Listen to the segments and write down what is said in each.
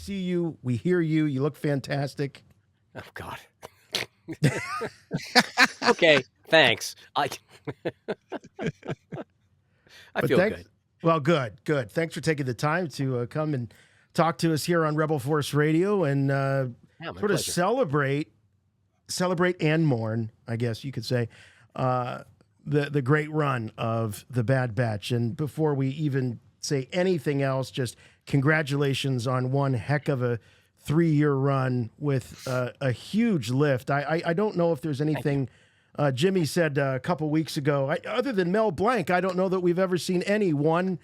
see you. We hear you. You look fantastic. Oh, God. Okay, thanks. I But feel thanks. good. Well, good. Thanks for taking the time to come and talk to us here on Rebel Force Radio and Yeah, my sort of pleasure. celebrate and mourn, I guess you could say, the great run of the Bad Batch. And before we even say anything else, just congratulations on one heck of a 3-year run with a huge lift. I don't know if there's anything. Jimmy said a couple weeks ago, other than Mel Blanc, I don't know that we've ever seen any one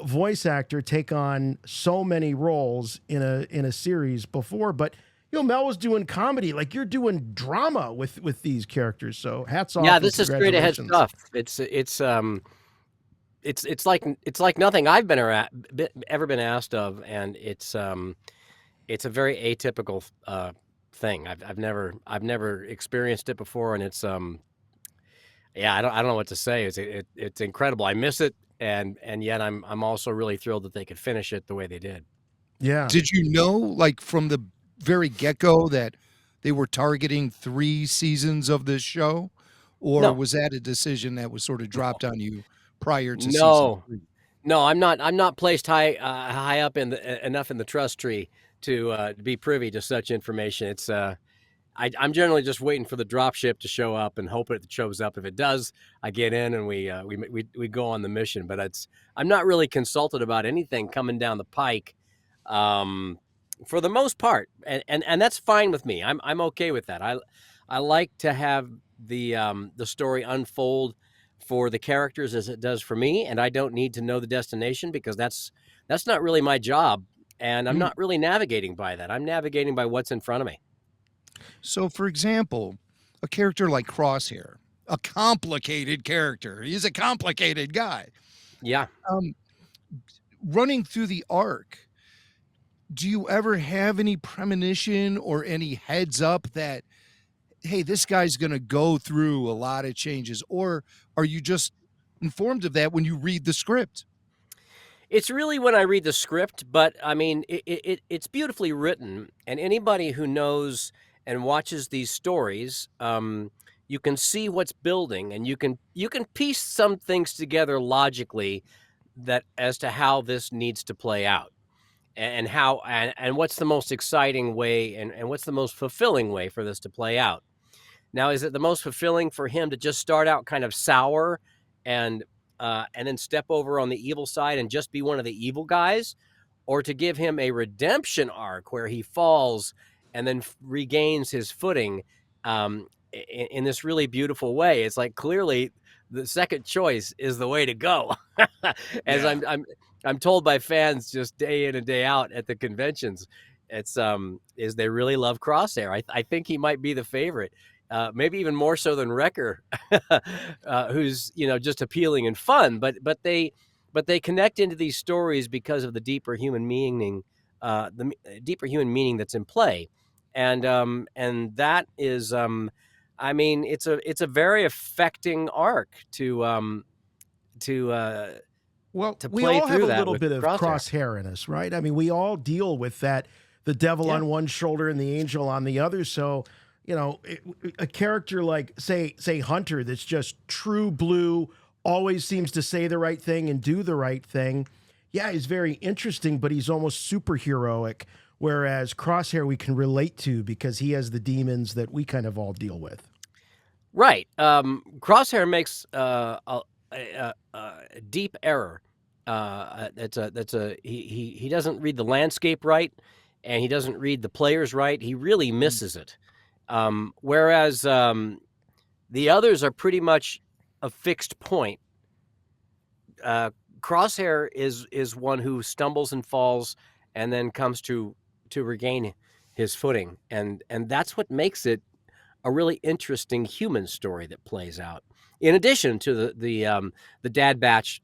voice actor take on so many roles in a series before. But Mel was doing comedy, like you're doing drama with these characters. So hats off. Yeah, and this is straight ahead congratulations. stuff. It's like nothing I've ever been asked of, and it's a very atypical thing. I've never experienced it before, and it's yeah, I don't know what to say. It's incredible. I miss it, and yet I'm also really thrilled that they could finish it the way they did. Yeah. Did you know, like from the very get-go, that they were targeting 3 seasons of this show? Or No. was that a decision that was sort of dropped on you prior to season No. 3? No, I'm not placed high up enough in the trust tree to be privy to such information. It's I'm generally just waiting for the drop ship to show up and hope it shows up. If it does, I get in and we go on the mission. But I'm not really consulted about anything coming down the pike, for the most part, and that's fine with me. I'm okay with that. I like to have the story unfold for the characters as it does for me, and I don't need to know the destination because that's not really my job, and I'm not really navigating by that. I'm navigating by what's in front of me. So, for example, a character like Crosshair, a complicated character. He's a complicated guy. Yeah. Running through the arc, do you ever have any premonition or any heads up that, hey, this guy's going to go through a lot of changes? Or are you just informed of that when you read the script? It's really when I read the script, but I mean, it's beautifully written, and anybody who knows and watches these stories, you can see what's building, and you can piece some things together logically that as to how this needs to play out, and how and what's the most exciting way and what's the most fulfilling way for this to play out. Now, is it the most fulfilling for him to just start out kind of sour and then step over on the evil side and just be one of the evil guys, or to give him a redemption arc where he falls and then regains his footing in this really beautiful way? It's like clearly the second choice is the way to go, as I'm told by fans just day in and day out at the conventions. It's is they really love Crosshair. I think he might be the favorite. Maybe even more so than Wrecker, who's just appealing and fun. But they connect into these stories because of the deeper human meaning, that's in play, and that is, I mean, it's a very affecting arc to we play all have through a that little with bit of Crosshair in us, right? I mean, we all deal with that, the devil on one shoulder and the angel on the other. So, a character like, say Hunter, that's just true blue, always seems to say the right thing and do the right thing. Yeah, he's very interesting, but he's almost superheroic. Whereas Crosshair we can relate to because he has the demons that we kind of all deal with. Right. Crosshair makes a deep error. He doesn't read the landscape right, and he doesn't read the players right. He really misses it. Whereas the others are pretty much a fixed point. Crosshair is one who stumbles and falls and then comes to regain his footing, and that's what makes it a really interesting human story that plays out. In addition to the Dad Batch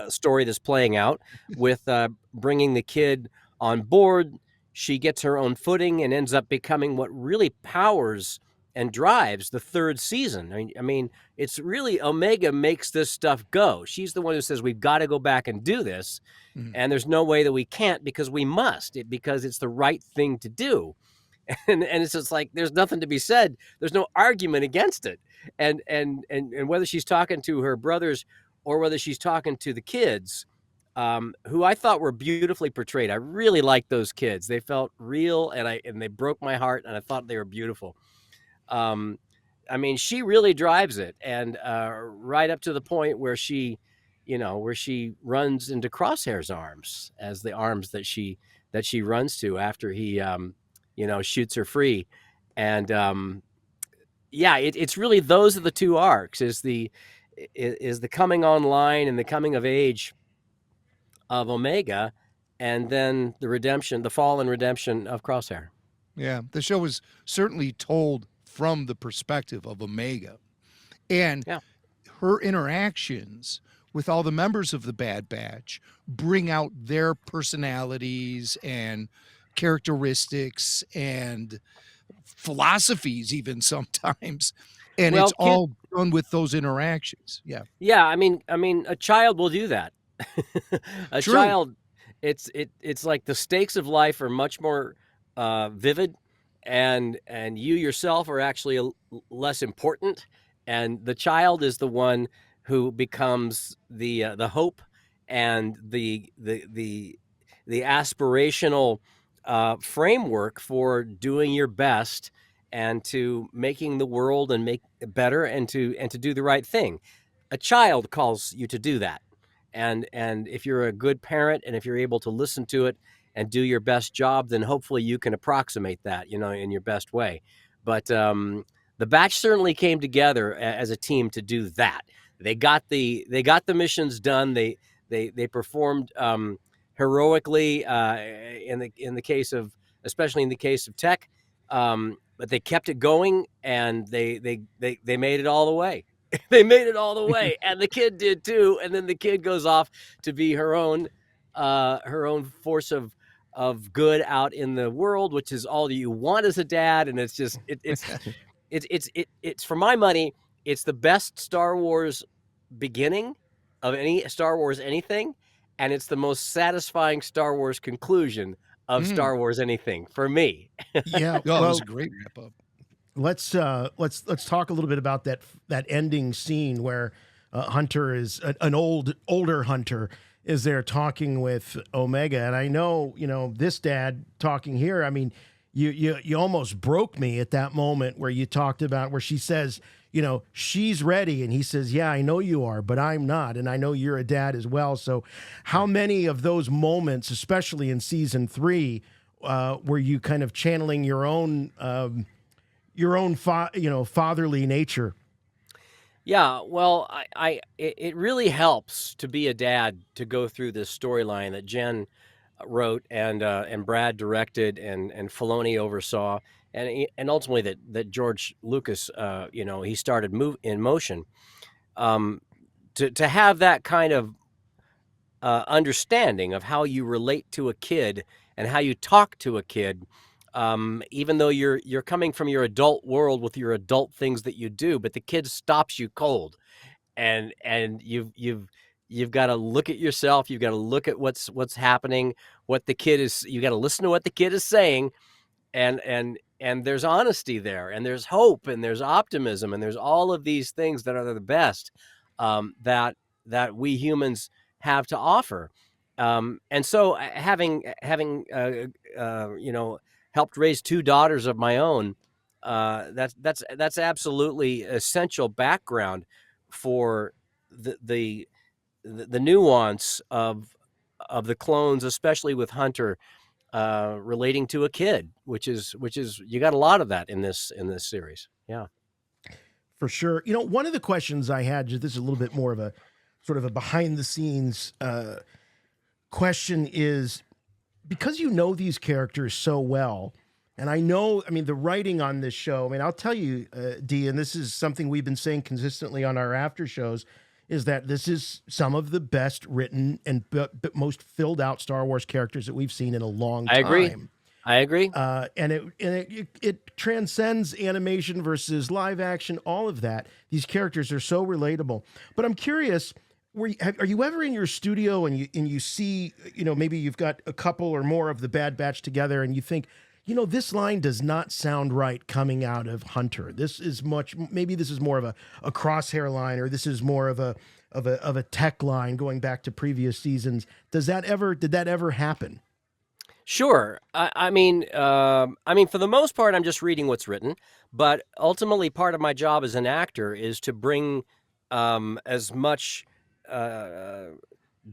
story that's playing out with bringing the kid on board. She gets her own footing and ends up becoming what really powers and drives the third season. I mean, it's really Omega makes this stuff go. She's the one who says we've got to go back and do this, Mhm. and there's no way that we can't because we must, because it's the right thing to do. And it's just like there's nothing to be said. There's no argument against it. And whether she's talking to her brothers or whether she's talking to the kids, who I thought were beautifully portrayed. I really liked those kids. They felt real, and they broke my heart, and I thought they were beautiful. Um, I mean, she really drives it, and right up to the point where where she runs into Crosshair's arms, as the arms that she runs to after he shoots her free. And yeah, it's really, those are the two arcs: is the coming online and the coming of age of Omega, and then the redemption, the fall and redemption of Crosshair. Yeah, the show was certainly told from the perspective of Omega, and Yeah. her interactions with all the members of the Bad Batch bring out their personalities and characteristics and philosophies even sometimes, and Well, it's all done with those interactions. Yeah. yeah, I mean, a child will do that. A True. child, it's like the stakes of life are much more vivid, and you yourself are actually less important, and the child is the one who becomes the hope and the aspirational framework for doing your best and to making the world and make it better, and to do the right thing. A child calls you to do that. And if you're a good parent, and if you're able to listen to it and do your best job, then hopefully you can approximate that, in your best way. But the batch certainly came together as a team to do that. They got the missions done. They performed heroically in the case of, especially in the case of Tech. But they kept it going, and they made it all the way. They made it all the way, and the kid did too. And then the kid goes off to be her own force of good out in the world, which is all that you want as a dad. And it's just it's for my money, it's the best Star Wars beginning of any Star Wars anything, and it's the most satisfying Star Wars conclusion of Star Wars anything for me. Yeah. Oh, it was Well, a great wrap up. let's talk a little bit about that ending scene where Hunter is an older Hunter is there talking with Omega, and I know this dad talking here. I mean, you almost broke me at that moment where you talked about where she says, she's ready, and he says, yeah, I know you are, but I'm not, and I know you're a dad as well. So, how many of those moments, especially in season 3, were you kind of channeling your own fatherly nature? Yeah, well, it really helps to be a dad to go through this storyline that Jen wrote, and Brad directed, and Filoni oversaw, and ultimately that George Lucas he started in motion. To have that kind of understanding of how you relate to a kid and how you talk to a kid, even though you're coming from your adult world with your adult things that you do, but the kid stops you cold, and you've got to look at yourself. You've got to look at what's happening, what the kid is. You got to listen to what the kid is saying, and there's honesty there, and there's hope, and there's optimism, and there's all of these things that are the best that we humans have to offer. And so, having helped raise 2 daughters of my own, that's absolutely essential background for the nuance of the clones, especially with Hunter relating to a kid, which is you got a lot of that in this series. Yeah. For sure. One of the questions I had, just this is a little bit more of a sort of a behind the scenes question, is because these characters so well, and I mean, the writing on this show, I mean, I'll tell you, Dee, and this is something we've been saying consistently on our after shows, is that this is some of the best written and most filled out Star Wars characters that we've seen in a long time. I agree. And it transcends animation versus live action. All of that. These characters are so relatable. But I'm curious. Are you ever in your studio and you see, maybe you've got a couple or more of the Bad Batch together and you think, this line does not sound right coming out of Hunter. Maybe this is more of a crosshair line, or this is more of a tech line going back to previous seasons. Did that ever happen? Sure. I mean, for the most part, I'm just reading what's written. But ultimately, part of my job as an actor is to bring as much uh,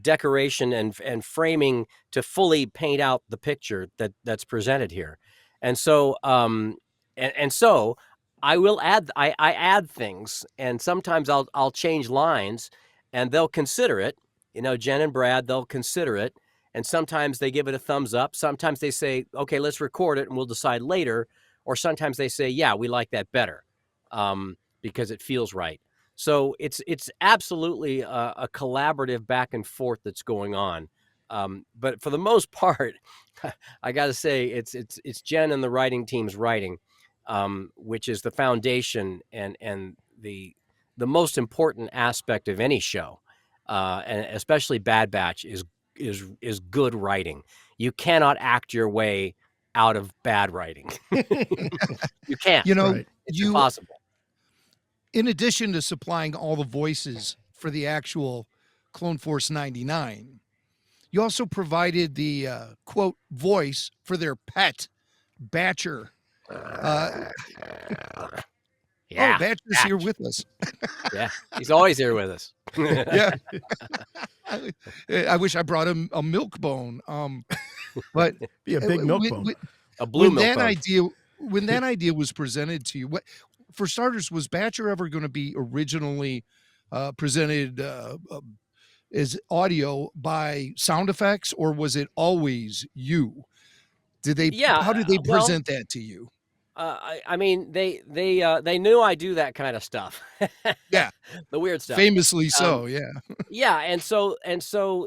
decoration and framing to fully paint out the picture that's presented here. And so, and so, I add things, and sometimes I'll change lines, and they'll consider it. Jen and Brad, they'll consider it, and sometimes they give it a thumbs up. Sometimes they say, okay, let's record it and we'll decide later. Or sometimes they say, yeah, we like that better, because it feels right. So it's absolutely a collaborative back and forth that's going on. But for the most part, I got to say it's Jen and the writing team's writing, which is the foundation and the most important aspect of any show, and especially Bad Batch is good writing. You cannot act your way out of bad writing. You can't. You know, Right. It's you impossible. in addition to supplying all the voices for the actual Clone Force 99, you also provided the quote voice for their pet, Batcher. Uh, Yeah, Batcher's here Batch. with us. Yeah, he's always here with us. Yeah. I wish I brought him a milk bone. But Be a big milk when, bone. when, A blue when milk that bone. idea when that idea was presented to you, what for starters was Batcher ever going to be originally presented as audio by sound effects, or was it always you? Yeah, How did they well, present that to you? I mean, they knew I do that kind of stuff, Yeah, the weird stuff. famously Um, so. Yeah. yeah, and so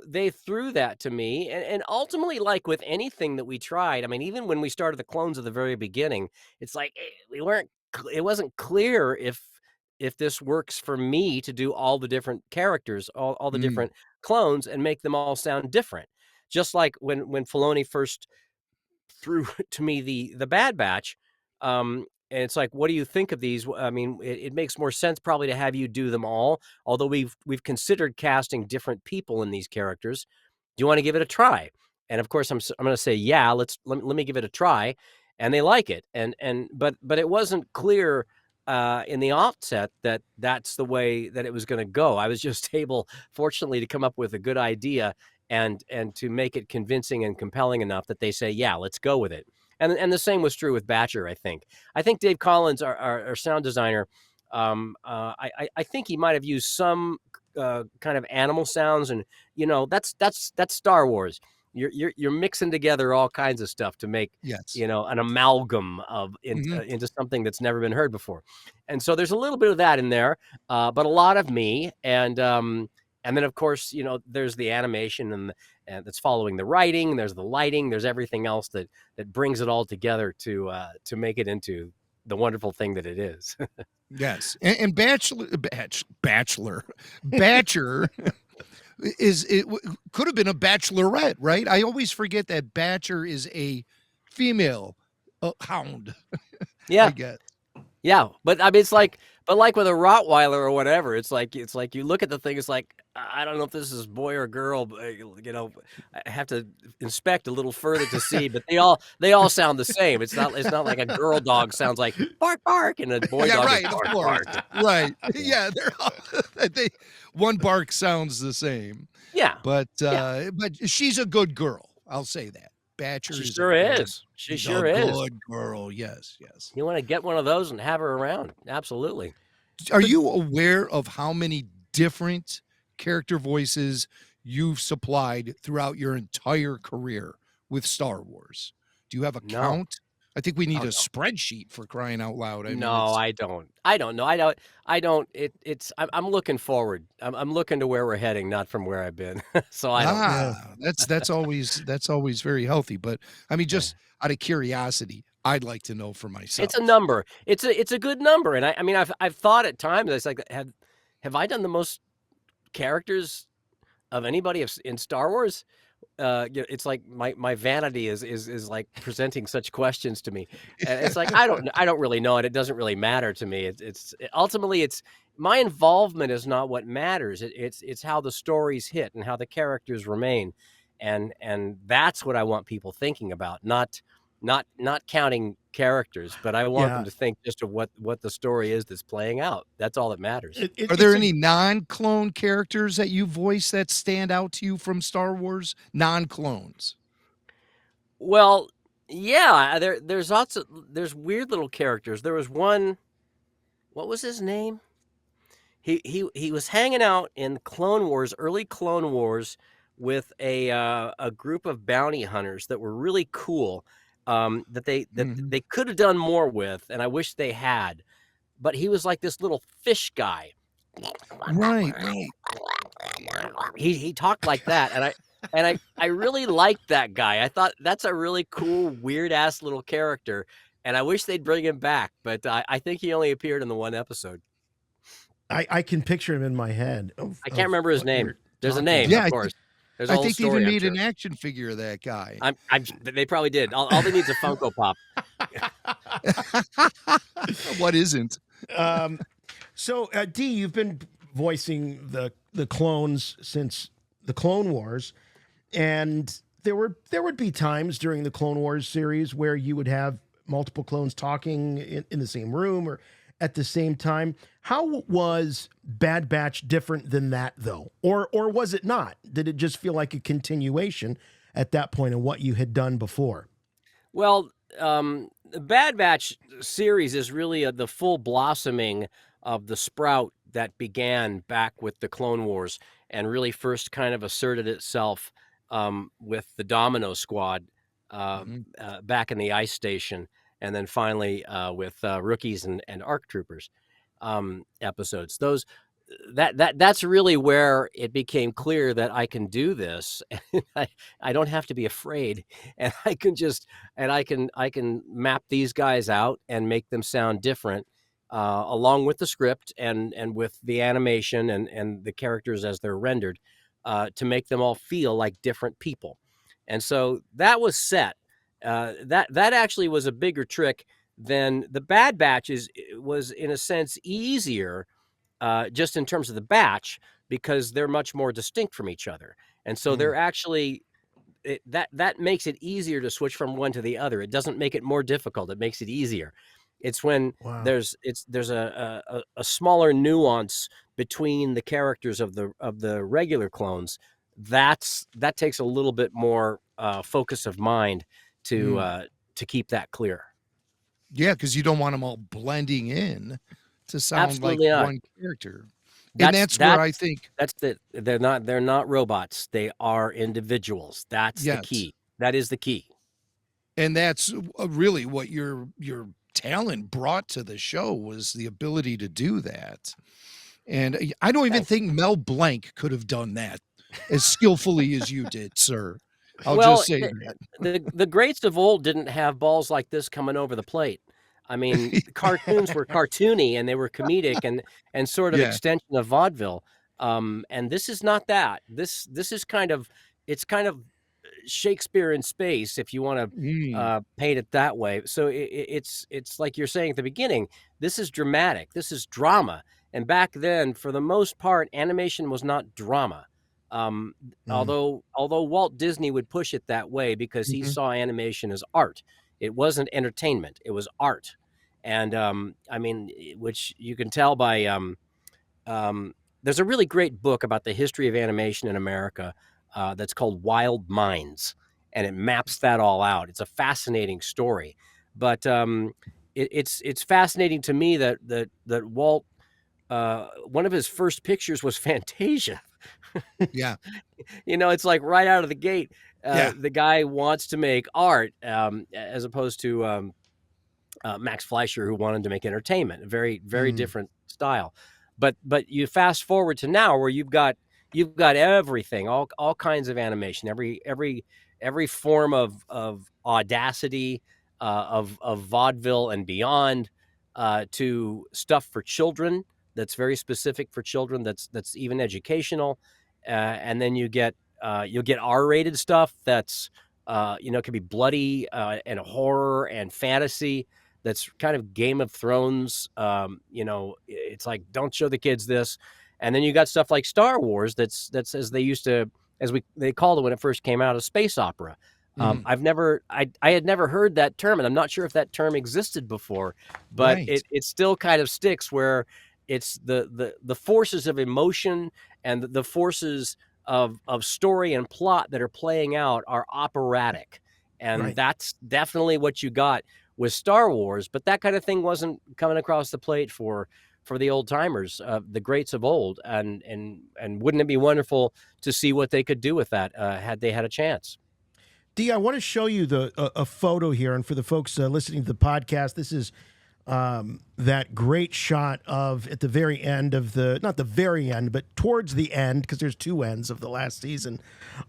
they threw that to me, and ultimately, like with anything that we tried, I mean, even when we started the clones at the very beginning, it's like it wasn't clear if this works for me to do all the different characters, all the Mm, different clones, and make them all sound different. Just like when Filoni first through to me the Bad Batch, and it's like, what do you think of these? I mean, it makes more sense probably to have you do them all. Although we've considered casting different people in these characters. Do you want to give it a try? And of course, I'm going to say, yeah, let me give it a try, and they like it. But it wasn't clear in the offset that that's the way that it was going to go. I was just able, fortunately, to come up with a good idea and to make it convincing and compelling enough that they say, yeah, let's go with it. And the same was true with Batcher. I think Dave Collins, our sound designer, I think he might have used some kind of animal sounds, and that's Star Wars. You're mixing together all kinds of stuff to make yes. an amalgam Hmm. into something that's never been heard before. And so there's a little bit of that in there, but a lot of me. And then, of course, there's the animation and that's following the writing. There's the lighting. There's everything else that brings it all together to make it into the wonderful thing that it is. Yes. And Bachelor Batcher could have been a bachelorette, right? I always forget that Batcher is a female hound, I Yeah, guess. yeah. But I mean, but like with a Rottweiler or whatever, it's like you look at the thing. It's like, I don't know if this is boy or girl. But, I have to inspect a little further to see. But they all sound the same. It's not like a girl dog sounds like bark bark, and a boy Yeah, dog is right, of bark course. bark. Right. Yeah, Yeah, they're all, they one bark sounds the same. yeah, yeah. But she's a good girl. I'll say that. Batcher She is a sure good is. She she's a sure is. good girl. Yes, yes. You want to get one of those and have her around. Absolutely. Are But you aware of how many different character voices you've supplied throughout your entire career with Star Wars? Do you have a No. count? I think we need Oh, a no. spreadsheet for crying out loud. I mean, No, it's I don't. I don't know. I don't. It's. I'm looking forward. I'm looking to where we're heading, not from where I've been. So I don't know. Yeah. that's always very healthy. But I mean, Yeah. just out of curiosity, I'd like to know for It's a myself. number. It's a good number, and I mean I've thought at times it's like have I done the most characters of anybody in Star Wars? It's like my vanity is like presenting such questions to me, and it's like I don't really know, and it doesn't really matter to me. Ultimately it's my involvement is not what matters. It's how the stories hit and how the characters remain, and that's what I want people thinking about, not counting characters, but I want them Yeah. to think just of what the story is that's playing out. That's all that matters. Are there It's a any non-clone characters that you voice that stand out to you from Star Wars? Non-clones. Well, yeah, there's weird little characters. There was one, what was his name? He was hanging out in Clone Wars, early Clone Wars, with a group of bounty hunters that were really cool. That Mhm. they could have done more with, and I wish they had. But he was like this little fish guy. Right, right. He talked like that, and I really liked that guy. I thought that's a really cool, weird ass little character, and I wish they'd bring him back. But I think he only appeared in the one episode. I can picture him in my head I can't of remember his what name. you're There's a talking name, Yeah, of about. I course. think There's a I whole think they even story, I'm made sure. an action figure of that guy. They probably did. All they need is a Funko Pop. What isn't? Um, so, Dee, you've been voicing the clones since the Clone Wars, and there would be times during the Clone Wars series where you would have multiple clones talking in the same room or at the same time. How was Bad Batch different than that, though, or was it not? Did it just feel like a continuation at that point of what you had done before? Well, the Bad Batch series is really the full blossoming of the sprout that began back with the Clone Wars and really first kind of asserted itself with the Domino Squad Mhm. back in the ice station, and then finally with Rookies and ARC Troopers episodes. That's really where it became clear that I can do this. And I don't have to be afraid, and I can map these guys out and make them sound different, along with the script and with the animation and the characters as they're rendered, to make them all feel like different people. And so that was set. That actually was a bigger trick than the Bad Batch was in a sense easier, just in terms of the batch, because they're much more distinct from each other. And so Mm. they're actually that makes it easier to switch from one to the other. It doesn't make it more difficult. It makes it easier. It's when Wow. there's a smaller nuance between the characters of the regular clones. That takes a little bit more focus of mind Mm. to keep that clear. Yeah, because you don't want them all blending in to sound like Absolutely not. one character. And That's that's where I that's think that's the they're not robots. They are individuals. That's the yes. key. That is the key. And that's really what your talent brought to the show was the ability to do that. And I don't even Thanks. think Mel Blanc could have done that as skillfully as you did, sir. I'll Well, just say that. the greats of old didn't have balls like this coming over the plate. I mean, the cartoons were cartoony and they were comedic and sort of Yeah. extension of vaudeville. And this is not that. This is it's kind of Shakespeare in space, if you want to Mm. paint it that way. So it's like you're saying at the beginning. This is dramatic. This is drama. And back then, for the most part, animation was not drama. Um, Mm. although Walt Disney would push it that way because he Mhm. saw animation as art. It wasn't entertainment. It was art. And I mean, which you can tell by there's a really great book about the history of animation in America that's called Wild Minds, and it maps that all out. It's a fascinating story, but it's fascinating to me that Walt, one of his first pictures was Fantasia. Yeah. It's like right out of the gate, Yeah. the guy wants to make art, as opposed to Max Fleischer, who wanted to make entertainment, a very, very Mm. different style. But you fast forward to now where you've got everything, all kinds of animation, every form of audacity, of vaudeville and beyond, to stuff for children that's very specific for children, that's even educational, and then you'll get R-rated stuff that's can be bloody, and horror and fantasy. That's kind of Game of Thrones. It's like, don't show the kids this. And then you got stuff like Star Wars. That's as they called it when it first came out, a space opera. Mm. I had never heard that term, and I'm not sure if that term existed before, but Right. it still kind of sticks, where it's the forces of emotion and the forces of story and plot that are playing out are operatic. And Right. that's definitely what you got with Star Wars. But that kind of thing wasn't coming across the plate for the old timers, the greats of old. And wouldn't it be wonderful to see what they could do with that, had they had a chance? Dee, I want to show you a photo here, and for the folks listening to the podcast, this is that great shot of at the very end of not the very end, but towards the end, because there's two ends of the last season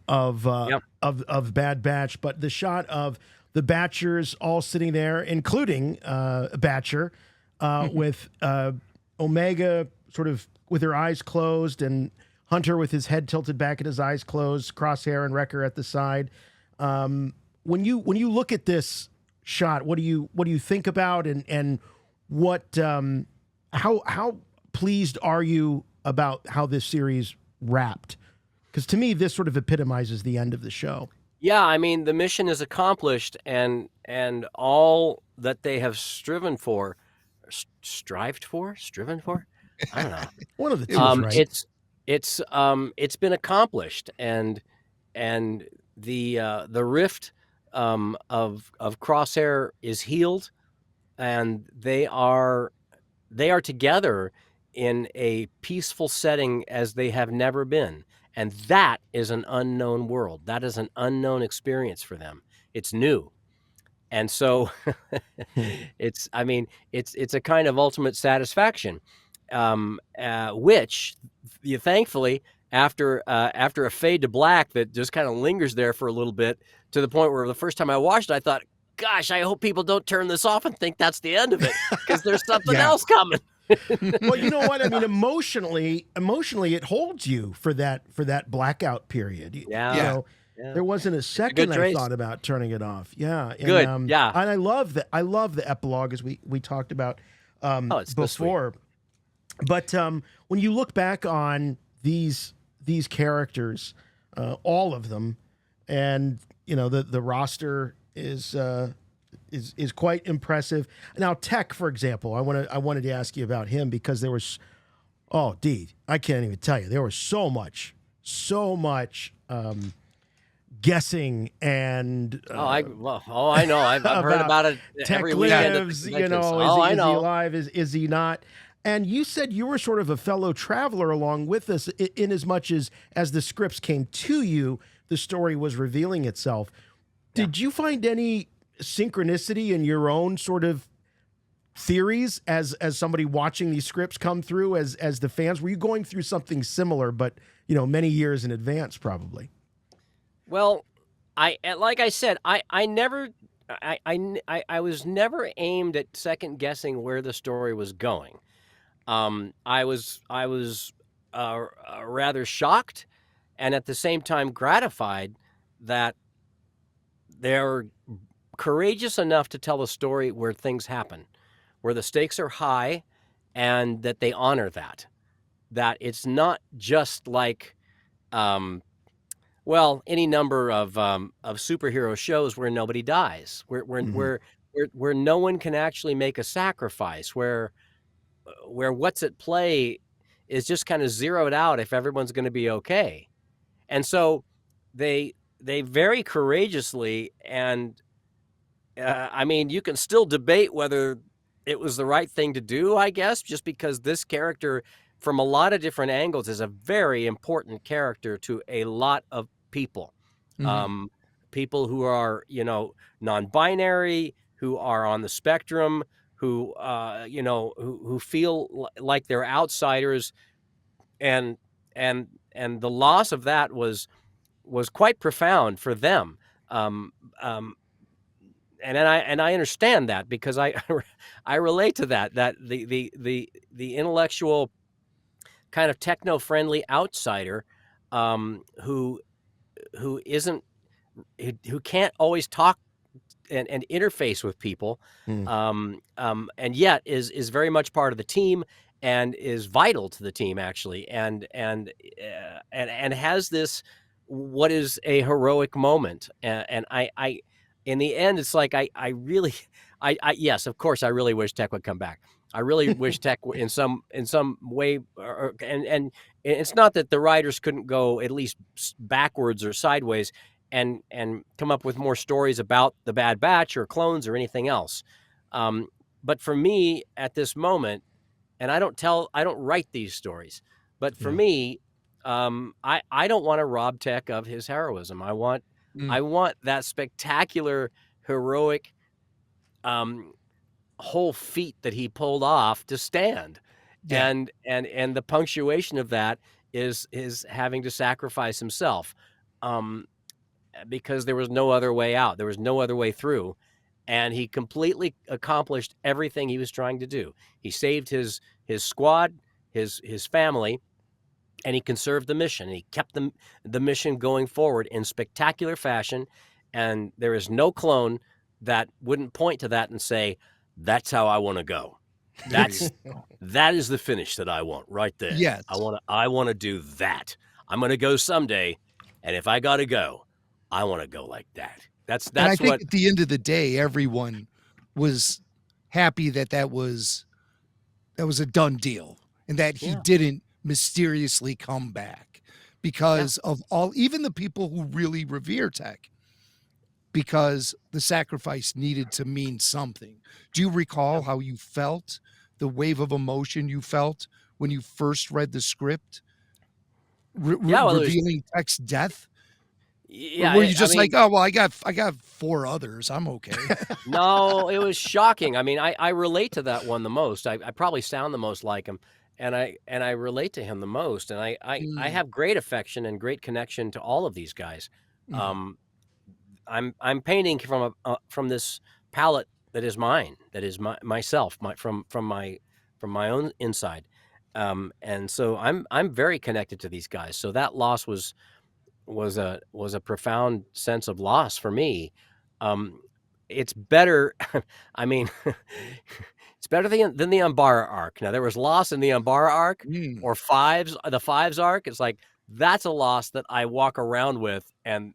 of Yep. of Bad Batch, but the shot of the Batchers all sitting there, including Batcher, with Omega sort of with her eyes closed, and Hunter with his head tilted back and his eyes closed, Crosshair and Wrecker at the side. When you look at this shot, what do you think about, and what how pleased are you about how this series wrapped? Because to me, this sort of epitomizes the end of the show. Yeah, I mean, the mission is accomplished, and all that they have striven for, striven for, I don't know. One of the two is right. It's been accomplished, and the rift of Crosshair is healed, and they are together in a peaceful setting as they have never been. And that is an unknown world. That is an unknown experience for them. It's new. And so it's a kind of ultimate satisfaction, which you thankfully, after a fade to black that just kind of lingers there for a little bit, to the point where the first time I watched it, I thought, gosh, I hope people don't turn this off and think that's the end of it, because there's something Yeah. else coming. Well, you know what? I mean, emotionally, it holds you for that blackout period. Yeah. You know, Yeah. there wasn't a second good I trace. thought about turning it off. Yeah. And, Good, yeah. And I love the epilogue, as we talked about It's so sweet. before. But when you look back on these characters, all of them, and the roster is quite impressive. Now, Tech, for example, I wanted to ask you about him, because there was, Dee, I can't even tell you, there was so much guessing and I know. I've heard about it Tech every weekend. lives, At the is conventions. I he know. alive? Is he not? And you said you were sort of a fellow traveler along with us, in as much as the scripts came to you, the story was revealing itself. Did you find any synchronicity in your own sort of theories as somebody watching these scripts come through, as the fans? Were you going through something similar, but many years in advance, probably? Well, like I said, I was never aimed at second guessing where the story was going. I was rather shocked, and at the same time gratified, that they're courageous enough to tell a story where things happen, where the stakes are high, and that they honor that it's not just like, any number of superhero shows where nobody dies, where no one can actually make a sacrifice, where what's at play is just kind of zeroed out if everyone's going to be okay. And so they very courageously, and you can still debate whether it was the right thing to do, I guess, just because this character, from a lot of different angles, is a very important character to a lot of people. Mhm. People who are, non-binary, who are on the spectrum, who who feel like they're outsiders, and and the loss of that was quite profound for them. Um, um, and I understand that because I relate to that the intellectual kind of techno friendly outsider, who isn't who can't always talk and interface with people, Mm. and yet is very much part of the team and is vital to the team actually, and has this what is a heroic moment, and I in the end it's like I really I yes, of course I really wish Tech would come back. I really wish Tech in some way, and it's not that the writers couldn't go at least backwards or sideways and come up with more stories about the Bad Batch or clones or anything else. Um, but for me at this moment, and I don't write these stories, but for Yeah. me, I don't want to rob Tech of his heroism. Mm. I want that spectacular, heroic, um, whole feat that he pulled off to stand, Yeah. and the punctuation of that is having to sacrifice himself. Um, because there was no other way out. There was no other way through. And he completely accomplished everything he was trying to do. He saved his squad, his family, and he conserved the mission. He kept the mission going forward in spectacular fashion. And there is no clone that wouldn't point to that and say, "That's how I want to go. There you That's go. that is the finish that I want right there. Yes. I want to do that. I'm going to go someday, and if I got to go, I want to go like that." And I That's think what. at the end of the day, everyone was happy that that was a done deal and that he Yeah, didn't mysteriously come back yeah, because of all, even the people who really revere Tech, because the sacrifice needed to mean something. Do you yeah, recall how you felt, the wave of emotion you felt when you first read the script, yeah. Well, it was. revealing Tech's death? Or Yeah, were you I just like, mean, oh well, I got four others, I'm okay? no, it was shocking. I mean, I relate to that one the most. I probably sound the most like him, and I relate to him the most. And I Mm, have great affection and great connection to all of these guys. mhm, Um, I'm painting from this palette that is mine, that is myself, from my own inside, and so I'm very connected to these guys. So that loss was a profound sense of loss for me. Um, it's better. I mean, it's better than the Umbara arc. Now there was loss in the Umbara arc mm. or the Fives arc. It's like that's a loss that I walk around with and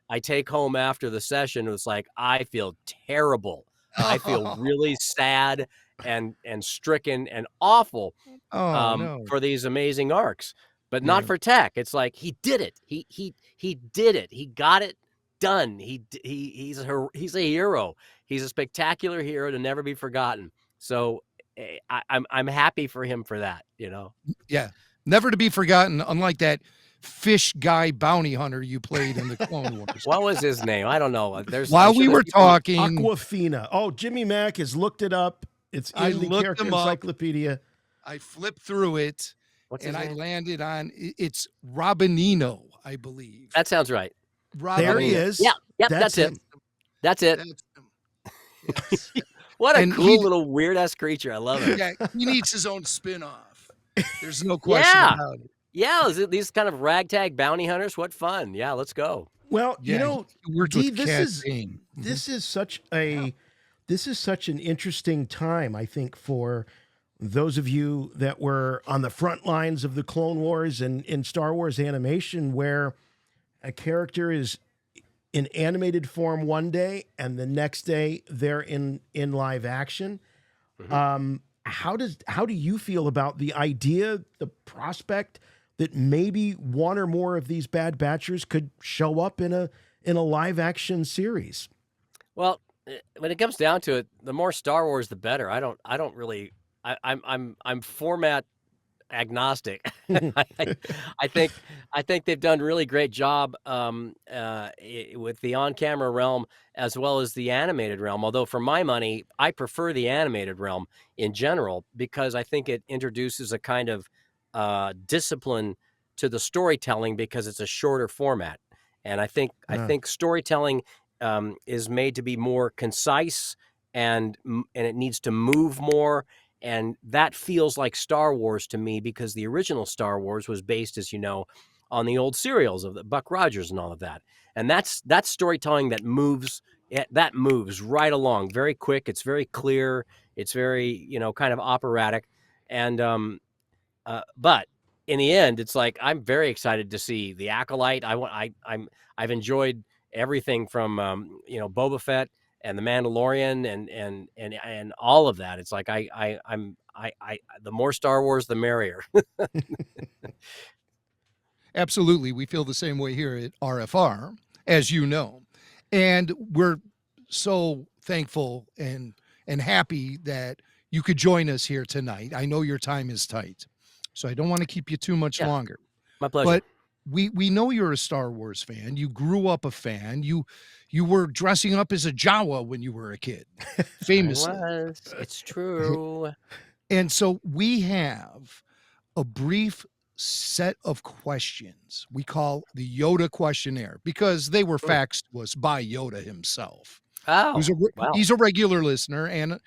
I take home after the session. It's like I feel terrible. I feel really sad and stricken and awful, Oh, no. for these amazing arcs, but not Yeah. for Tech. It's like he did it. He did it. He got it done. He's a hero. He's a spectacular hero to never be forgotten. So I'm happy for him for that. You know. Yeah. Never to be forgotten, unlike that fish guy bounty hunter you played in the Clone Wars. What was his name? I don't know. I While we should have. were talking, Aquafina. Oh, Jimmy Mack has looked it up. It's I in the looked character him up, encyclopedia. I flipped through it, What's his and I name? landed on it's Robinino, I believe. That sounds right. There he Robinino. Robinino. is. Yeah. Yep. That's That's it. him. That's it. That's him. Yes. What a And cool little weird ass creature. I love it. yeah, he needs his own spin-off. There's no question Yeah. about it. Yeah, these kind of ragtag bounty hunters. What fun! Yeah, let's go. Well, Yeah, he worked Dee, with Cat Bane. this is such an interesting time, I think, for those of you that were on the front lines of the Clone Wars and in Star Wars animation, where a character is in animated form one day and the next day they're in live action. Mhm. How do you feel about the idea, the prospect that maybe one or more of these Bad Batchers could show up in a live action series? Well, when it comes down to it, the more Star Wars, the better. I don't really. I'm format agnostic. I think they've done a really great job with the on-camera realm as well as the animated realm. Although for my money, I prefer the animated realm in general because I think it introduces a kind of discipline to the storytelling because it's a shorter format, and I think storytelling is made to be more concise and it needs to move more. And that feels like Star Wars to me because the original Star Wars was based, as you know, on the old serials of the Buck Rogers and all of that. And that's storytelling that moves right along, very quick. It's very clear. It's very, kind of operatic. And but in the end, it's like I'm very excited to see the Acolyte. I've enjoyed everything from Boba Fett and the Mandalorian and all of that. It's like I'm the more Star Wars, the merrier. Absolutely. We feel the same way here at RFR, as you know. And we're so thankful and happy that you could join us here tonight. I know your time is tight, so I don't want to keep you too much longer. My pleasure. But we know you're a Star Wars fan. You grew up a fan. You were dressing up as a Jawa when you were a kid, famously. It's true. And so we have a brief set of questions we call the Yoda questionnaire because they were faxed to us by Yoda himself. Oh, wow. He's a regular listener and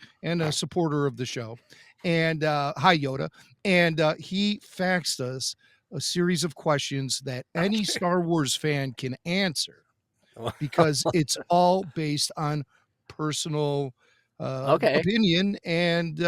a supporter of the show. And hi, Yoda. And he faxed us a series of questions that any Star Wars fan can answer because it's all based on personal opinion and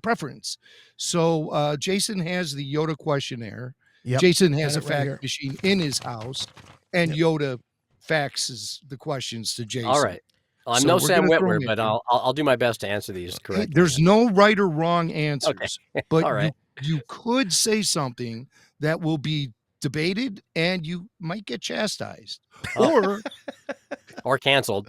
preference. So Jason has the Yoda questionnaire. Yep. Jason has a Got it right fax here. machine in his house, and Yoda faxes the questions to Jason. All right. Well, I'm So no we're Sam gonna throw Witwer, him but in. I'll do my best to answer these Hey, correctly. there's no right or wrong answers, but All right. you could say something that will be debated and you might get chastised or Canceled. or canceled.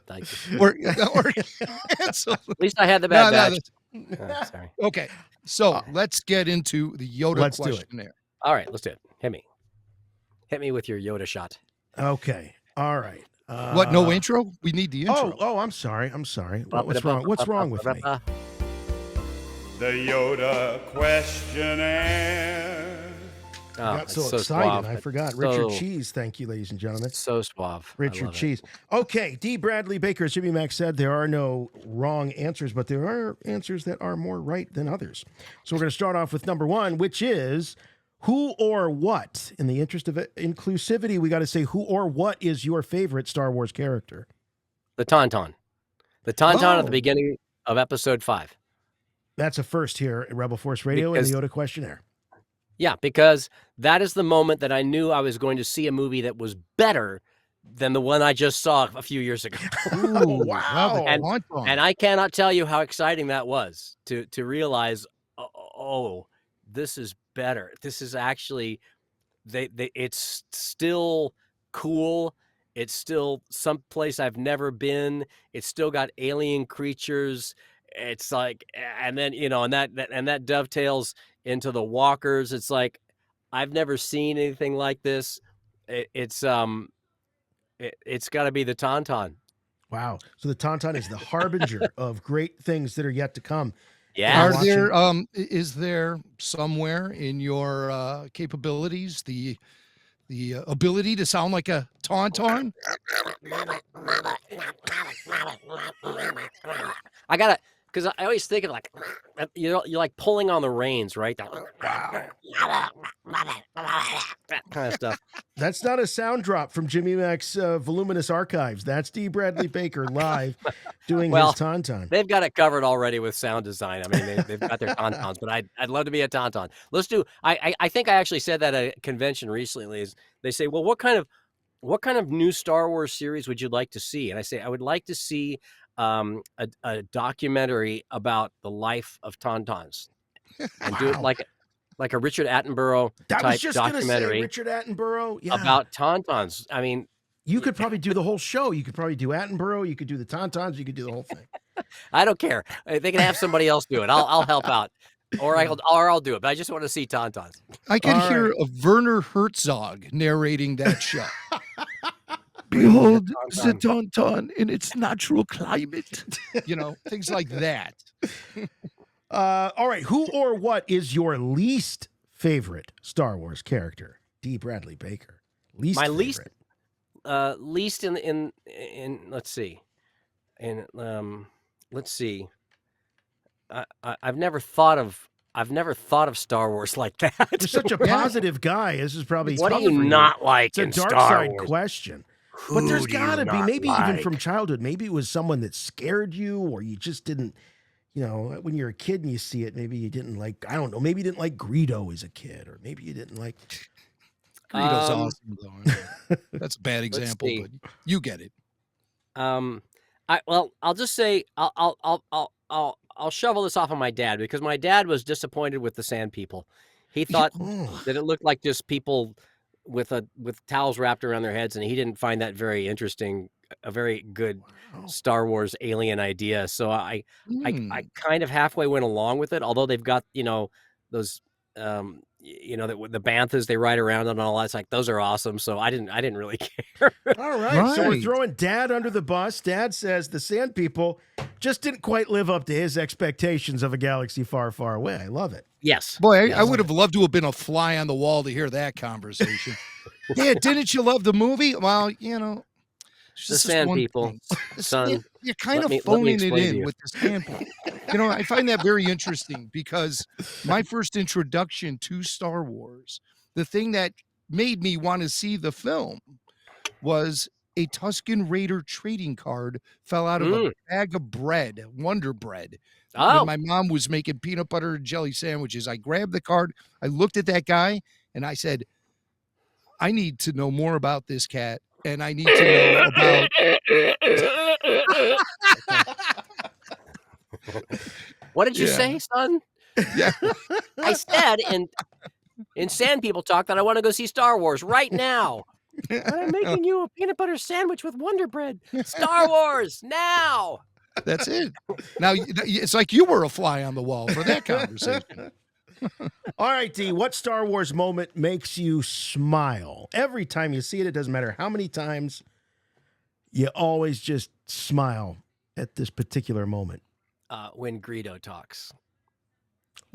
At least I had the No, bad no, batch. Sorry. Okay, so let's get into the Yoda Let's do it. questionnaire. All right, let's do it. Hit me with your Yoda shot. Okay. All right. What? No intro? We need the intro. Oh, I'm sorry. What's wrong? What's wrong with me? The Yoda questionnaire. Oh, I got it's so excited, suave. I forgot. So- Richard Cheese, thank you, ladies and gentlemen. So suave. I Richard love it. Cheese. Okay, Dee Bradley Baker, as Jimmy Mack said, there are no wrong answers, but there are answers that are more right than others. So we're going to start off with number one, which is who or what? In the interest of inclusivity, we got to say who or what is your favorite Star Wars character? The Tauntaun. The Tauntaun at Oh. the beginning of episode 5. That's a first here at Rebel Force Radio in the Yoda questionnaire. Yeah, because that is the moment that I knew I was going to see a movie that was better than the one I just saw a few years ago. Ooh, wow. And I cannot tell you how exciting that was to realize, oh, this is better. This is actually, it's still cool. It's still someplace I've never been. It's still got alien creatures. It's like, and then, and that dovetails into the walkers. It's like, I've never seen anything like this. It's got to be the Tauntaun. Wow. So the Tauntaun is the harbinger of great things that are yet to come. Yeah. Are there is there somewhere in your capabilities the ability to sound like a tauntaun? I gotta, because I always think of like, you're like pulling on the reins, right? That kind of stuff. That's not a sound drop from Jimmy Mac's voluminous archives. That's Dee Bradley Baker live doing his Tauntaun. They've got it covered already with sound design. I mean, they've got their Tauntauns, but I'd love to be a Tauntaun. Let's do. I think I actually said that at a convention recently. Is they say, well, what kind of new Star Wars series would you like to see? And I say I would like to see a documentary about the life of Tauntauns, and do it like a Richard Attenborough type documentary. Richard Attenborough, about Tauntauns. I mean, you could probably do the whole show. You could probably do Attenborough. You could do the Tauntauns. You could do the whole thing. I don't care. They can have somebody else do it. I'll help out. Or I'll do it, but I just want to see Tauntauns. I could All hear right. a Werner Herzog narrating that show. Behold the Tauntaun in its natural climate. Things like that. All right. Who or what is your least favorite Star Wars character? Dee Bradley Baker. My favorite. least in let's see. Let's see. I've never thought of Star Wars like that. You're such a positive guy. This is probably What do tough you for not like It's a in dark Star side Wars? question. Who But there's do you got to be, not maybe even from like? childhood, maybe it was someone that scared you, or you just didn't, when you're a kid and you see it, maybe you didn't like, I don't know, maybe you didn't like Greedo as a kid, or maybe you didn't like. Greedo's awesome, though. That's a bad Let's example, see. but you get it. I'll just say I'll shovel this off on my dad, because my dad was disappointed with the Sand People. He thought Oh. that it looked like just people with towels wrapped around their heads, and he didn't find that very interesting, a very good Star Wars alien idea. So I kind of halfway went along with it, although they've got those the banthas they ride around on and all that. It's like, those are awesome. So I didn't really care. All right. So we're Right. throwing Dad under the bus. Dad says the Sand People just didn't quite live up to his expectations of a galaxy far, far away. I love it. Yes. Boy, I would have loved to have been a fly on the wall to hear that conversation. Yeah, didn't you love the movie? Well, it's The just this Sand one People, thing. The son. sand- you're kind let of me phoning it explain to in you. with the Sand People. I find that very interesting, because my first introduction to Star Wars, the thing that made me want to see the film, was a Tusken Raider trading card fell out of a bag of bread, Wonder Bread. Oh, When my mom was making peanut butter and jelly sandwiches, I grabbed the card, I looked at that guy, and I said, I need to know more about this cat, and I need to know about. what did you Yeah. say, son? Yeah. I said in Sand People Talk that I want to go see Star Wars right now. But I'm making you a peanut butter sandwich with Wonder Bread. Star Wars now. That's it. Now it's like you were a fly on the wall for that conversation. All right, Dee, what Star Wars moment makes you smile? Every time you see it, it doesn't matter how many times, you always just smile at this particular moment. When Greedo talks.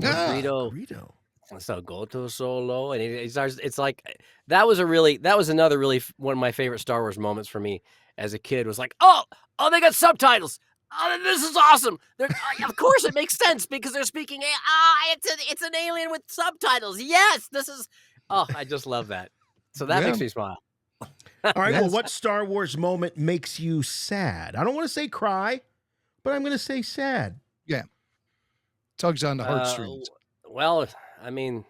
Ah, Greedo. So go to solo, and he starts. It's like that was another really one of my favorite Star Wars moments for me as a kid. Was like, oh, they got subtitles. Oh, this is awesome. Of course, it makes sense because they're speaking. It's an alien with subtitles. Yes, this is. Oh, I just love that. So that makes me smile. All right. Yes. Well, what Star Wars moment makes you sad? I don't want to say cry, but I'm going to say sad. Tugs on the heartstrings. Well, I mean,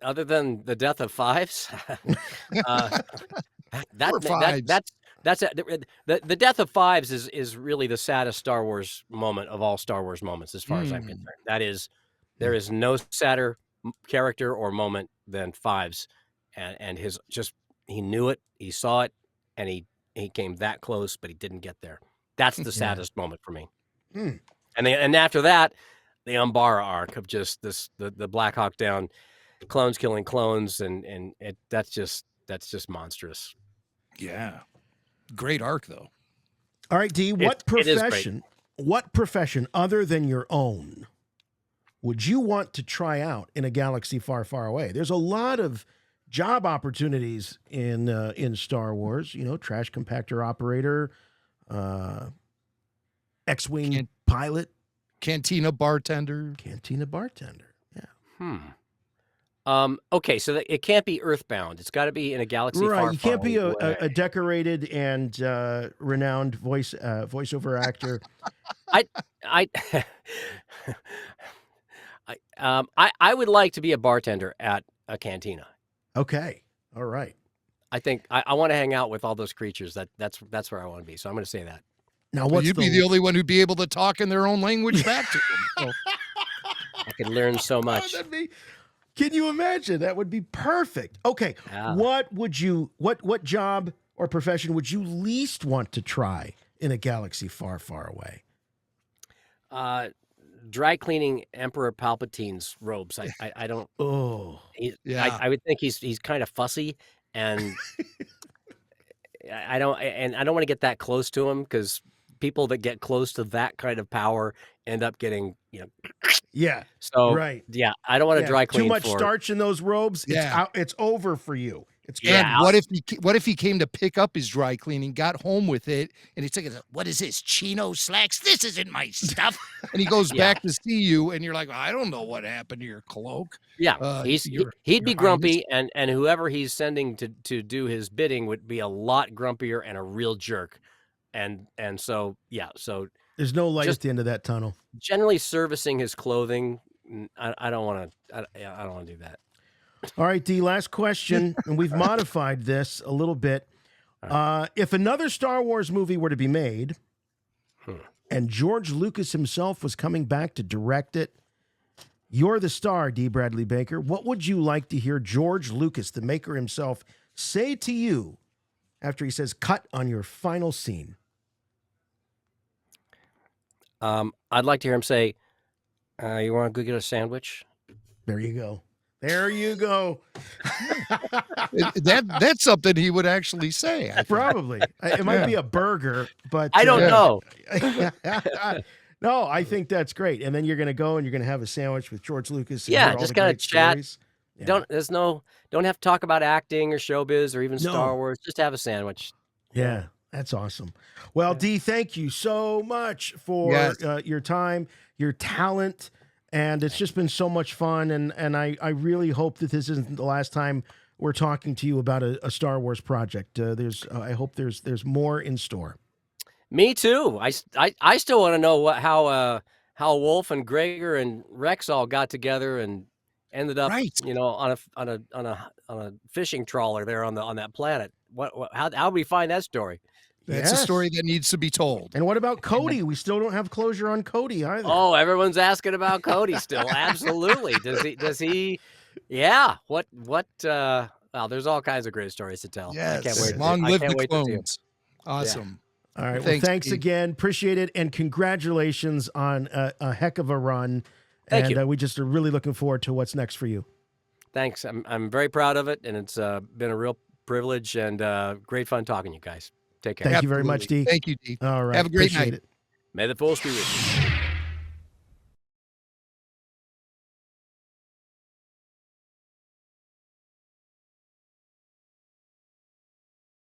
other than the death of Fives, that's the death of Fives is really the saddest Star Wars moment of all Star Wars moments, as far as I'm concerned. There is no sadder character or moment than Fives, and he knew it, he saw it, and he came that close, but he didn't get there. That's the saddest moment for me. And after that, the Umbara arc of just the Black Hawk Down, clones killing clones, and that's just monstrous. Yeah. Great arc, though. All right, Dee, what It is great. profession other than your own would you want to try out in a galaxy far, far away? There's a lot of job opportunities in Star Wars. Trash compactor operator, X-wing pilot, Cantina bartender. Yeah. Okay, so it can't be Earthbound. It's got to be in a galaxy far, Right. You can't be away. a decorated and renowned voiceover actor. I would like to be a bartender at a cantina. Okay. All right. I think I want to hang out with all those creatures. That's where I want to be. So I'm going to say that. Now, Well, you'd be the only one who'd be able to talk in their own language back to them. So. I could learn so much. Can you imagine? That would be perfect. Okay. Yeah. What job or profession would you least want to try in a galaxy far, far away? dry cleaning Emperor Palpatine's robes. I don't. Oh, Yeah. I would think he's kind of fussy, and I don't want to get that close to him because people that get close to that kind of power end up getting yeah, So right. yeah, I don't want to Yeah, dry too clean much for. starch in those robes. It's Yeah. out. It's over for you. It's Yeah. And what if he came to pick up his dry cleaning, got home with it, and he's like, "What is this? Chino slacks? This isn't my stuff." And he goes Yeah. back to see you, and you're like, "I don't know what happened to your cloak." Yeah, he'd be Your Highness. grumpy, and whoever he's sending to do his bidding would be a lot grumpier and a real jerk, and so yeah, so There's no light Just- at the end of that tunnel. generally servicing his clothing, I don't want to. I don't want to do that. All right, Dee, last question, and we've modified this a little bit. If another Star Wars movie were to be made, and George Lucas himself was coming back to direct it, you're the star, Dee Bradley Baker. What would you like to hear George Lucas, the maker himself, say to you after he says cut on your final scene? I'd like to hear him say, "You want to go get a sandwich?" There you go. There you go. That's something he would actually say. I think. Probably. It might be a burger, but I don't know. No, I think that's great. And then you're going to go and you're going to have a sandwich with George Lucas. And Yeah, hear all just the kinda great chat. stories. Yeah. Don't have to talk about acting or showbiz or even No. Star Wars. Just have a sandwich. Yeah, that's awesome. Well, Dee, thank you so much for Yes. your time, your talent, and it's just been so much fun. And I really hope that this isn't the last time we're talking to you about a Star Wars project. I hope there's more in store. Me too. I still want to know how Wolf and Gregor and Rex all got together and ended up, Right. on a fishing trawler there on that planet. How do we find that story? That's a Yes. story that needs to be told. And what about Cody? We still don't have closure on Cody either. Oh, everyone's asking about Cody still. Absolutely. Does he? Yeah. What? Well, there's all kinds of great stories to tell. Yes. I can't wait. Long I live can't the wait to see 'em. clones. Awesome. All right. Well, Thanks, thanks Dee. again. Appreciate it. And congratulations on a heck of a run. Thank and you. We just are really looking forward to what's next for you. Thanks. I'm very proud of it, and it's been a real privilege and great fun talking to you guys. Take care. Thank you very much, Absolutely. Dee. Thank you, Dee. All right. Have a great Appreciate night. it. May the force be with you.